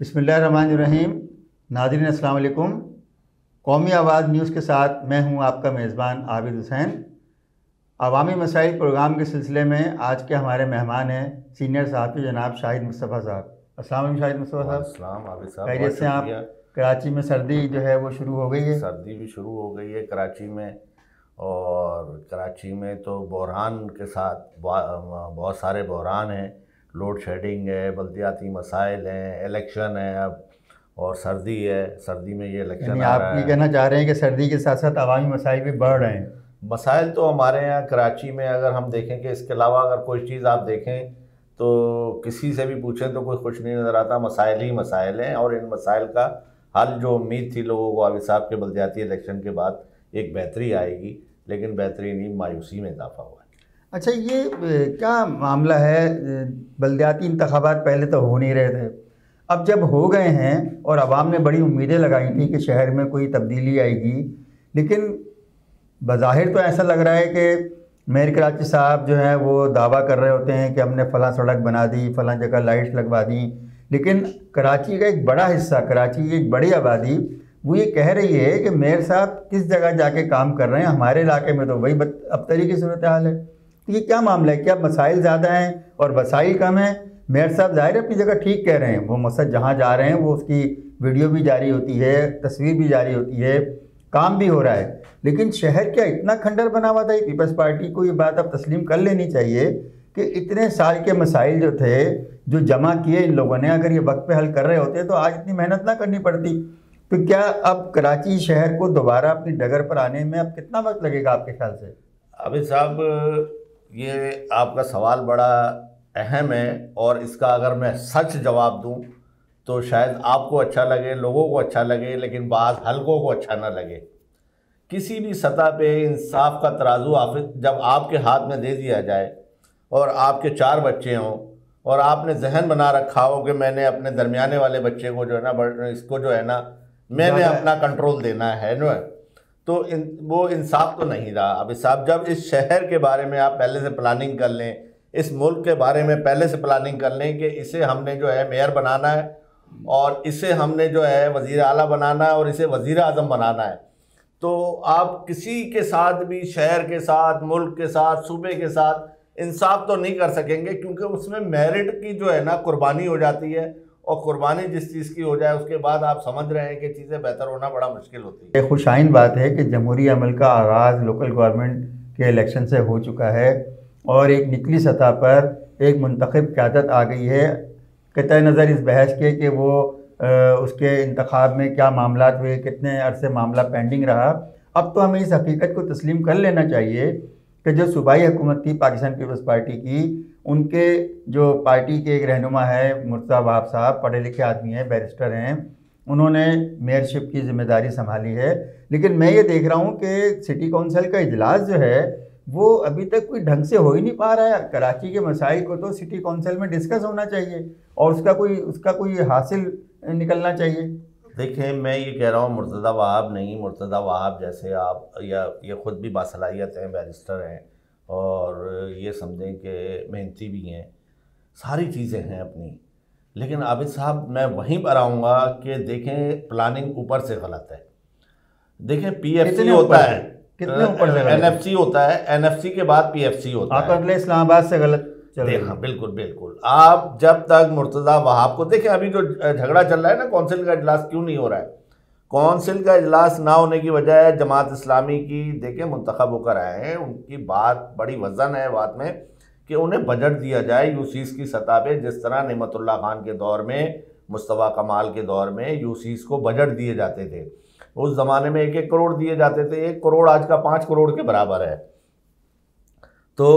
बिस्मिल्लाहिर्रहमानिर्रहीम। नाज़रीन अस्सलाम वालेकुम। कौमी आवाज़ न्यूज़ के साथ मैं हूं आपका मेज़बान आबिद हुसैन। अवामी मसाइल प्रोग्राम के सिलसिले में आज के हमारे मेहमान हैं सीनियर सहाफ़ी जनाब शाहिद मुस्तफ़ा साहब। अस्सलाम वालेकुम शाहिद मुस्तफ़ा साहब। अस्सलाम आबिद साहब, खैरियत बहुत से आप? शुक्रिया। कराची में सर्दी जो है वो शुरू हो गई है। सर्दी भी शुरू हो गई है कराची में, और कराची में तो बहरान के साथ बहुत सारे बहरान हैं। लोड शेडिंग है, बल्दियाती मसाइल हैं, इलेक्शन है अब, और सर्दी है। सर्दी में ये इलेक्शन यानी आ आप रहा ये है। कहना चाह रहे हैं कि सर्दी के साथ साथ अवामी मसाइल भी बढ़ रहे हैं। मसाइल तो हमारे यहाँ कराची में अगर हम देखें कि इसके अलावा अगर कोई चीज़ आप देखें तो किसी से भी पूछें तो कोई कुछ नहीं नज़र आता। मसाइल ही मसाइल हैं, और इन मसाइल का हल जो उम्मीद थी लोगों को आबिद साहब के बल्दियाती इलेक्शन के बाद एक बेहतरी आएगी, लेकिन बेहतरी नहीं, मायूसी में इजाफा हुआ है। अच्छा, ये क्या मामला है? बल्दियाती इंतखाबात पहले तो हो नहीं रहे थे, अब जब हो गए हैं और आवाम ने बड़ी उम्मीदें लगाई थी कि शहर में कोई तब्दीली आएगी, लेकिन बज़ाहिर तो ऐसा लग रहा है कि मेयर कराची साहब जो है वो दावा कर रहे होते हैं कि हमने फ़लाँ सड़क बना दी, फ़लाँ जगह लाइट्स लगवा दी, लेकिन कराची का एक बड़ा हिस्सा, कराची की एक बड़ी आबादी वो ये कह रही है कि मेयर साहब किस जगह जाके काम कर रहे हैं, हमारे इलाके में तो वही अबतरी की सूरत हाल है। तो ये क्या मामला है? क्या मसाइल ज़्यादा हैं और वसाइल कम हैं? मेयर साहब ज़ाहिर अपनी जगह ठीक कह रहे हैं, वो मकसद जहाँ जा रहे हैं वो उसकी वीडियो भी जारी होती है, तस्वीर भी जारी होती है, काम भी हो रहा है, लेकिन शहर क्या इतना खंडर बना हुआ था? पीपल्स पार्टी को ये बात अब तस्लीम कर लेनी चाहिए कि इतने साल के मसाइल जो थे, जो जमा किए इन लोगों ने, अगर ये वक्त पे हल कर रहे होते तो आज इतनी मेहनत ना करनी पड़ती। तो क्या अब कराची शहर को दोबारा अपनी डगर पर आने में अब कितना वक्त लगेगा आपके ख्याल से? आबिद साहब, ये आपका सवाल बड़ा अहम है, और इसका अगर मैं सच जवाब दूं तो शायद आपको अच्छा लगे, लोगों को अच्छा लगे, लेकिन बाज़ हलकों को अच्छा ना लगे। किसी भी सतह पे इंसाफ का तराजू जब आपके हाथ में दे दिया जाए, और आपके 4 बच्चे हों, और आपने जहन बना रखा हो कि मैंने अपने दरमियाने वाले बच्चे को जो है ना, इसको जो है ना, मैंने अपना कंट्रोल देना है ना, तो वो इंसाफ तो नहीं रहा। अब साहब, जब इस शहर के बारे में आप पहले से प्लानिंग कर लें, इस मुल्क के बारे में पहले से प्लानिंग कर लें कि इसे हमने जो है मेयर बनाना है, और इसे हमने जो है वज़ीर आला बनाना है, और इसे वज़ीर आज़म बनाना है, तो आप किसी के साथ भी, शहर के साथ, मुल्क के साथ, सूबे के साथ इंसाफ तो नहीं कर सकेंगे, क्योंकि उसमें मेरिट की जो है ना कुर्बानी हो जाती है, और कुर्बानी जिस चीज़ की हो जाए उसके बाद आप समझ रहे हैं कि चीज़ें बेहतर होना बड़ा मुश्किल होती है। खुशाइन बात है कि जमहूरी अमल का आगाज़ लोकल गवर्नमेंट के इलेक्शन से हो चुका है, और एक निचली सतह पर एक मुंतखब क़यादत आ गई है, क़तई नज़र इस बहस के कि वो उसके इंतखाब में क्या मामलात हुए, कितने अरसे मामला पेंडिंग रहा। अब तो हमें इस हकीकत को तस्लीम कर लेना चाहिए कि जो सूबाई हुकूमत थी पाकिस्तान पीपल्स पार्टी की, उनके जो पार्टी के एक रहनुमा है मुर्तज़ा वहाब साहब, पढ़े लिखे आदमी हैं, बैरिस्टर हैं, उन्होंने मेयरशिप की ज़िम्मेदारी संभाली है, लेकिन मैं ये देख रहा हूँ कि सिटी काउंसिल का इजलास जो है वो अभी तक कोई ढंग से हो ही नहीं पा रहा है। कराची के मसाइल को तो सिटी काउंसिल में डिस्कस होना चाहिए और उसका कोई हासिल निकलना चाहिए। देखिए, मैं ये कह रहा हूँ मुर्तज़ा वहाब नहीं, मुर्तज़ा वहाब जैसे आप, या ये ख़ुद भी बासलाहियत हैं, बैरिस्टर हैं, और ये समझें कि मेहनती भी हैं, सारी चीज़ें हैं अपनी, लेकिन आबिद साहब मैं वहीं पर आऊँगा कि देखें प्लानिंग ऊपर से गलत है। देखें, पीएफसी होता है, कितने ऊपर से एनएफसी होता है, एनएफसी के बाद पीएफसी होता है। आप इस्लामाबाद से गलत चल रही है। हाँ, बिल्कुल बिल्कुल। आप जब तक मुर्तज़ा वहाब को देखें, अभी जो झगड़ा चल रहा है ना, कौंसिल का इजलास क्यों नहीं हो रहा है? कौंसिल का इजलास ना होने की वजह है जमात इस्लामी की, देखें मुंतखब होकर आए हैं, उनकी बात बड़ी वज़न है बात में कि उन्हें बजट दिया जाए यूसीस की सतह पे, जिस तरह नेमतुल्लाह खान के दौर में, मुस्तफ़ा कमाल के दौर में यूसीस को बजट दिए जाते थे। उस ज़माने में 1-1 करोड़ दिए जाते थे, 1 करोड़ आज का 5 करोड़ के बराबर है। तो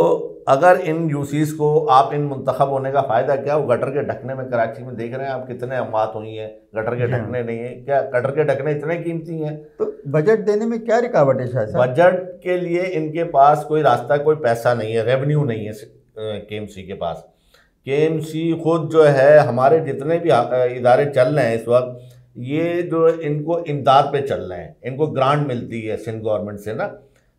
अगर इन यूसीस को आप, इन मुंतखब होने का फ़ायदा क्या? वो गटर के ढकने में, कराची में देख रहे हैं आप कितने अमवात हुई हैं, गटर के ढकने नहीं है क्या? गटर के ढकने इतने कीमती हैं, तो बजट देने में क्या रुकावट है शायद? बजट के लिए इनके पास कोई रास्ता, कोई पैसा नहीं है, रेवेन्यू नहीं है केएमसी के पास। केएमसी खुद जो है, हमारे जितने भी इदारे चल रहे हैं इस वक्त, ये जो इनको इमदाद पे चल रहे हैं, इनको ग्रांट मिलती है सिंध गवर्नमेंट से ना,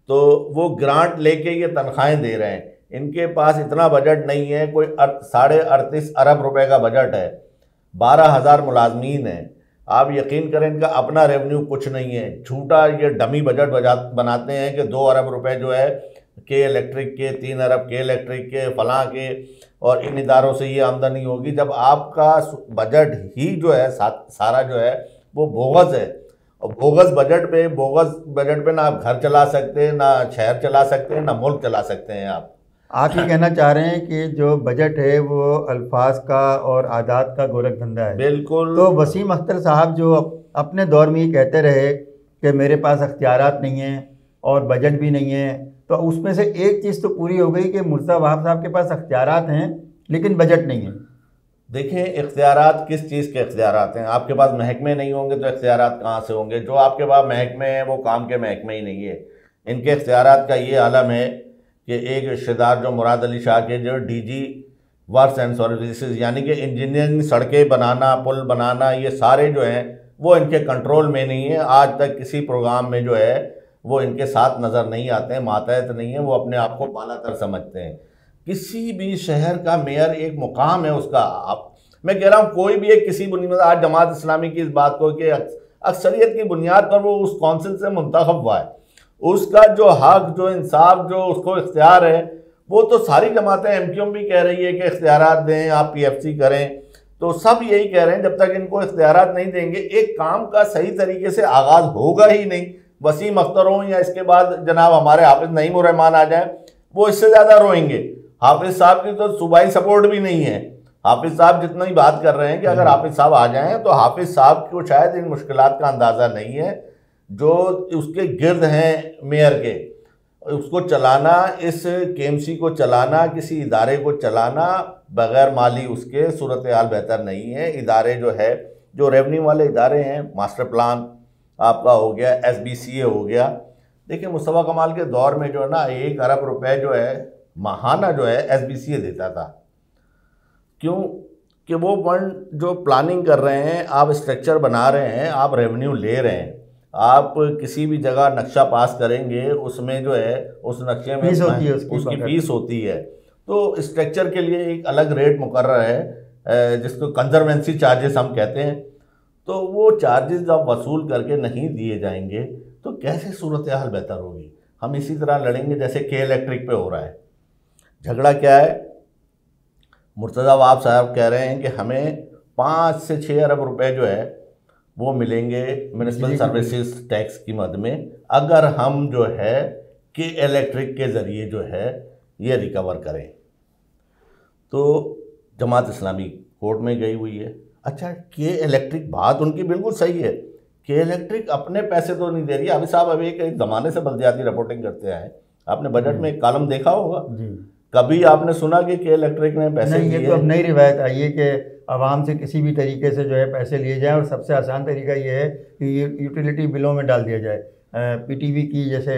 तो वो ग्रांट लेके ये तनख्वाहें दे रहे हैं। इनके पास इतना बजट नहीं है, कोई 38.5 अरब रुपए का बजट है 12,000 मुलाजमीन हैं। आप यकीन करें इनका अपना रेवेन्यू कुछ नहीं है, झूठा ये डमी बजट बनाते हैं कि 2 अरब रुपए जो है के इलेक्ट्रिक के, 3 अरब के इलेक्ट्रिक के, फलां के, और इन इदारों से ये आमदनी होगी, जब आपका बजट ही जो है सारा जो है वो बोगस है। और बोगस बजट पे ना आप घर चला सकते, ना शहर चला सकते, ना मुल्क चला सकते हैं। आप ये कहना चाह रहे हैं कि जो बजट है वो अल्फाज का और आदात का गोरख धंधा है। बिल्कुल। तो वसीम अख्तर साहब जो अपने दौर में ही कहते रहे कि मेरे पास अख्तियारात नहीं हैं और बजट भी नहीं है, तो उसमें से एक चीज़ तो पूरी हो गई कि मुर्तज़ा वहाब साहब के पास अख्तियारात हैं लेकिन बजट नहीं है। देखें, इख्तियारात किस चीज़ के इख्तियारात हैं? आपके पास महकमे नहीं होंगे तो इख्तियारात कहाँ से होंगे? जो आपके पास महकमे हैं वो काम के महकमे ही नहीं है। इनके इख्तियारात का ये आलम है कि एक रिश्तेदार जो मुराद अली शाह के जो डीजी वर्क्स एंड सर्विसेज, यानी कि इंजीनियरिंग, सड़कें बनाना, पुल बनाना, ये सारे जो हैं वो इनके कंट्रोल में नहीं है। आज तक किसी प्रोग्राम में जो है वो इनके साथ नज़र नहीं आते हैं, मातहत नहीं है, वो अपने आप को बालातर समझते हैं। किसी भी शहर का मेयर एक मुकाम है उसका। मैं कह रहा हूँ कोई भी एक किसी बुनियाद, आज जमात इस्लामी की इस बात को कि अक्सरियत की बुनियाद पर वो उस कौंसिल से मुंतखब हुआ है, उसका जो हक, जो इंसाफ, जो उसको इख्तियार है, वो तो सारी जमातें एमक्यूएम भी कह रही है कि इख्तियारात दें, आप पीएफसी करें, तो सब यही कह रहे हैं जब तक इनको इख्तियारात नहीं देंगे एक काम का सही तरीके से आगाज़ होगा ही नहीं। वसीम अख्तर हों या इसके बाद जनाब हमारे हाफिज नईम उर रहमान आ जाए, वो इससे ज़्यादा रोएंगे। हाफिज साहब की तो सूबाई सपोर्ट भी नहीं है। हाफिज साहब जितना ही बात कर रहे हैं कि अगर हाफिज साहब आ जाएं तो हाफिज साहब को शायद इन मुश्किलात का अंदाज़ा नहीं है जो उसके गिर्द हैं मेयर के। उसको चलाना, इस केएमसी को चलाना, किसी इदारे को चलाना बग़ैर माली उसके सूरत हाल बेहतर नहीं है। इदारे जो है, जो रेवेन्यू वाले इदारे हैं, मास्टर प्लान आपका हो गया, SBCA हो गया। देखिए मुस्तफ़ा कमाल के दौर में जो है ना 1 अरब रुपए जो है माहाना जो है SBCA देता था। क्यों? कि वो फंड जो प्लानिंग कर रहे हैं, आप स्ट्रक्चर बना रहे हैं, आप रेवेन्यू ले रहे हैं, आप किसी भी जगह नक्शा पास करेंगे उसमें जो है उस नक्शे में उसकी फीस होती है। तो स्ट्रक्चर के लिए एक अलग रेट मुकर्रर है जिसको कंजर्वेंसी चार्जेस हम कहते हैं। तो वो चार्जेस जब वसूल करके नहीं दिए जाएंगे तो कैसे सूरत हाल बेहतर होगी? हम इसी तरह लड़ेंगे जैसे के इलेक्ट्रिक पे हो रहा है। झगड़ा क्या है? मुर्तज़ा वहाब साहब कह रहे हैं कि हमें 5 से 6 अरब रुपए जो है वो मिलेंगे म्युनिसिपल सर्विसेज टैक्स की मद में, अगर हम जो है के इलेक्ट्रिक के ज़रिए जो है ये रिकवर करें। तो जमात इस्लामी कोर्ट में गई हुई है। अच्छा, के इलेक्ट्रिक बात उनकी बिल्कुल सही है, के इलेक्ट्रिक अपने पैसे तो नहीं दे रही। अभी साहब अभी एक ज़माने से बल्दियाती रिपोर्टिंग करते आए, आपने बजट में एक कॉलम देखा होगा, कभी आपने सुना कि के इलेक्ट्रिक ने पैसे नहीं? ये तो अब नई रिवायत आई है कि आवाम से किसी भी तरीके से जो है पैसे लिए जाएं, और सबसे आसान तरीका ये है कि यूटिलिटी बिलों में डाल दिया जाए। पीटीवी की, जैसे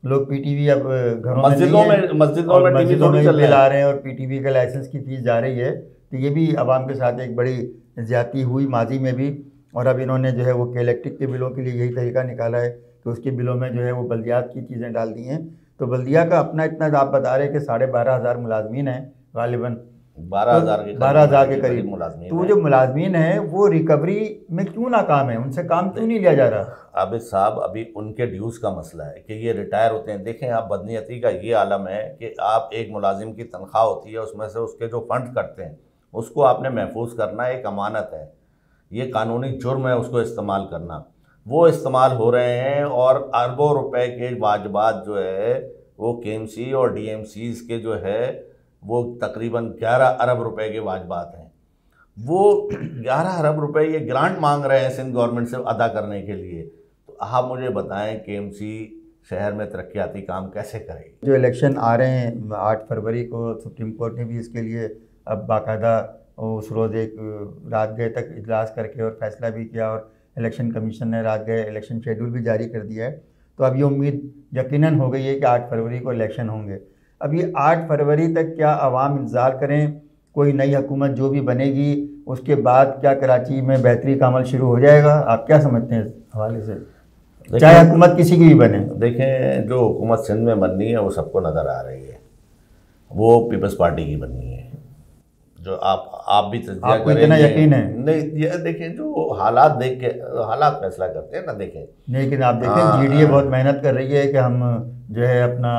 लोग पीटीवी अब घरों मस्जिदों में बिल आ रहे हैं और पीटीवी का लाइसेंस की फ़ीस जा रही है, तो ये भी आवाम के साथ एक बड़ी ज़्यादती हुई माजी में भी। और अब इन्होंने जो है वो के इलेक्ट्रिक के बिलों के लिए यही तरीका निकाला है कि उसके बिलों में जो है वो बल्दियात की चीज़ें डाल दी हैं। तो बल्दिया का अपना इतना आप बता रहे हैं कि 12,500 मुलाजमीन हैं, गालिबन 12,000 के करीब मुलाजमीन। तो वो जो मुलाजमीन हैं वो रिकवरी में क्यों नाकाम है? उनसे काम क्यों नहीं लिया जा रहा? आबिद साहब, अभी उनके ड्यूज़ का मसला है कि ये रिटायर होते हैं। देखें, आप बदनीयती का ये आलम है कि आप एक मुलाजिम की तनख्वाह होती है, उसमें से उसके जो फंड कटते हैं उसको आपने महफूज करना एक अमानत है, ये कानूनी जुर्म है उसको इस्तेमाल करना। वो इस्तेमाल हो रहे हैं और अरबों रुपए के वाजबात जो है वो केएमसी और डीएमसीज के जो है वो तकरीबन 11 अरब रुपए के वाजबात हैं। वो 11 अरब रुपए ये ग्रांट मांग रहे हैं सिंध गवर्नमेंट से अदा करने के लिए। तो आप मुझे बताएं केएमसी शहर में तरक्याती काम कैसे करेगी? जो इलेक्शन आ रहे हैं 8 फरवरी को, सुप्रीम कोर्ट ने भी इसके लिए अब बाकायदा उस रोज़ एक रात गए तक इजलास करके और फैसला भी किया, और इलेक्शन कमीशन ने रात गए इलेक्शन शेड्यूल भी जारी कर दिया है। तो अब ये उम्मीद यकीनन हो गई है कि 8 फरवरी को इलेक्शन होंगे। अब ये 8 फरवरी तक क्या आवाम इंतज़ार करें? कोई नई हुकूमत जो भी बनेगी उसके बाद क्या कराची में बेहतरी का अमल शुरू हो जाएगा? आप क्या समझते हैं इस हवाले से, चाहे हुकूमत किसी की भी बने? देखें, जो हुकूमत सिंध में बननी है वो सबको नज़र आ रही है, वो पीपल्स पार्टी की बननी है। जो आप भी तज्जिया आपको इतना यकीन है? नहीं, ये देखें, जो हालात देख के हालात फैसला करते हैं ना। देखें, लेकिन आप देखें जीडीए बहुत मेहनत कर रही है कि हम जो है अपना,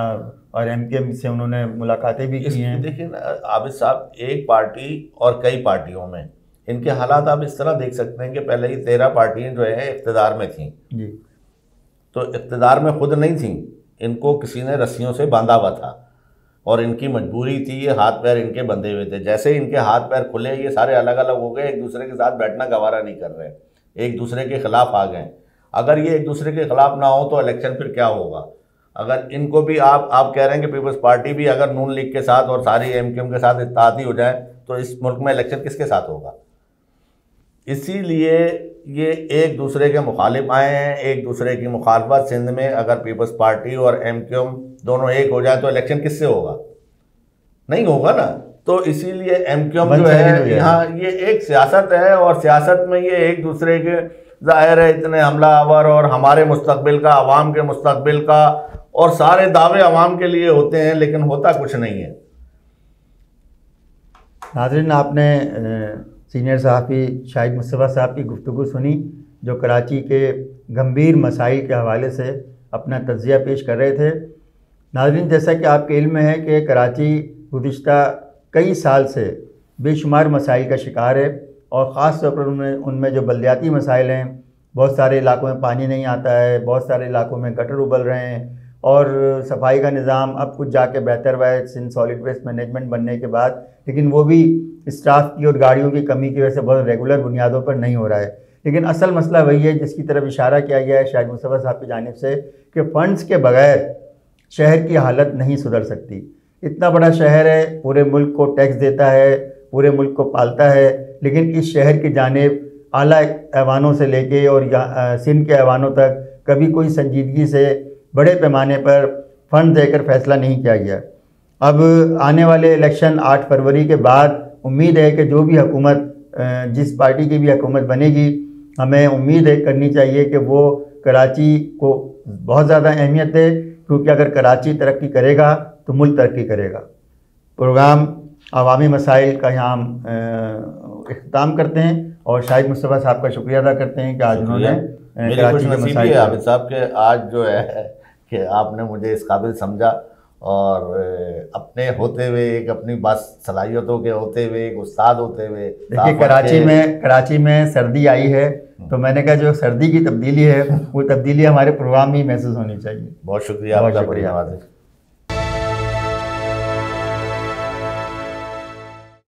और एमकेएम से उन्होंने मुलाकातें भी की हैं। देखिए ना आबिद साहब, एक पार्टी और कई पार्टियों में इनके हालात आप इस तरह देख सकते हैं कि पहले ही 13 पार्टियां जो है इक़्तिदार में थीं जी, तो इक़्तिदार में खुद नहीं थीं, इनको किसी ने रस्सियों से बांधा हुआ था और इनकी मजबूरी थी, ये हाथ पैर इनके बंधे हुए थे। जैसे ही इनके हाथ पैर खुले, ये सारे अलग अलग हो गए, एक दूसरे के साथ बैठना गवारा नहीं कर रहे, एक दूसरे के खिलाफ आ गए। अगर ये एक दूसरे के खिलाफ ना हो तो इलेक्शन फिर क्या होगा? अगर इनको भी आप कह रहे हैं कि पीपल्स पार्टी भी अगर नून लीग के साथ और सारी एमकेएम के साथ इत्तेहादी हो जाए तो इस मुल्क में इलेक्शन किसके साथ होगा? इसीलिए ये एक दूसरे के मुखालिफ आए हैं, एक दूसरे की मुखालफत। सिंध में अगर पीपल्स पार्टी और एमकेएम दोनों एक हो जाए तो इलेक्शन किससे होगा? नहीं होगा ना। तो इसीलिए एमकेएम जो है यहाँ, ये एक सियासत है और सियासत में ये एक दूसरे के, जाहिर है इतने हमलावर और हमारे मुस्तकबिल का, अवाम के मुस्तकबिल का, और सारे दावे अवाम के लिए होते हैं लेकिन होता कुछ नहीं है। नाज़रीन, आपने सीनियर सहाफ़ी शाहिद मुस्तफ़ा साहब की गुफ्तगू सुनी, जो कराची के गंभीर मसाइल के हवाले से अपना तज़किया पेश कर रहे थे। नाज़रीन, जैसा कि आपके इल्म में है कि कराची गुज़िश्ता कई साल से बेशुमार मसाइल का शिकार है, और ख़ास तौर पर उनमें जो बल्दियाती मसाइल हैं, बहुत सारे इलाकों में पानी नहीं आता है, बहुत सारे इलाकों में गटर उबल रहे हैं, और सफाई का निज़ाम अब कुछ जाके बेहतर हुआ है सिंध सॉलिड वेस्ट मैनेजमेंट बनने के बाद, लेकिन वो भी स्टाफ की और गाड़ियों की कमी की वजह से बहुत रेगुलर बुनियादों पर नहीं हो रहा है। लेकिन असल मसला वही है जिसकी तरफ इशारा किया गया है शाहिद मुस्तफ़ा साहब की जानिब से, कि फ़ंड्स के बगैर शहर की हालत नहीं सुधर सकती। इतना बड़ा शहर है, पूरे मुल्क को टैक्स देता है, पूरे मुल्क को पालता है, लेकिन इस शहर की जानिब आला ऐवानों से लेके और सिंध के ऐवानों तक कभी कोई संजीदगी से बड़े पैमाने पर फ़ंड देकर फ़ैसला नहीं किया गया। अब आने वाले इलेक्शन 8 फरवरी के बाद उम्मीद है कि जो भी हुकूमत, जिस पार्टी की भी हुकूमत बनेगी, हमें उम्मीद है करनी चाहिए कि वो कराची को बहुत ज़्यादा अहमियत दे, क्योंकि अगर कराची तरक्की करेगा तो मुल्क तरक्की करेगा। प्रोग्राम अवामी मसाइल का यहाँ हम इख्तिताम करते हैं और शाहिद मुस्तफ़ा साहब का शुक्रिया अदा करते हैं कि आज उन्होंने कराची के मसाइल, आबिद साहब के आज जो है कि आपने मुझे इस काबिल समझा, और अपने होते हुए, एक अपनी बात सलाहियतों के होते हुए, एक उस्ताद होते हुए। देखिए, कराची में सर्दी आई है, तो मैंने कहा जो सर्दी की तब्दीली है वो तब्दीली हमारे प्रोग्राम में ही महसूस होनी चाहिए। बहुत शुक्रिया आपका।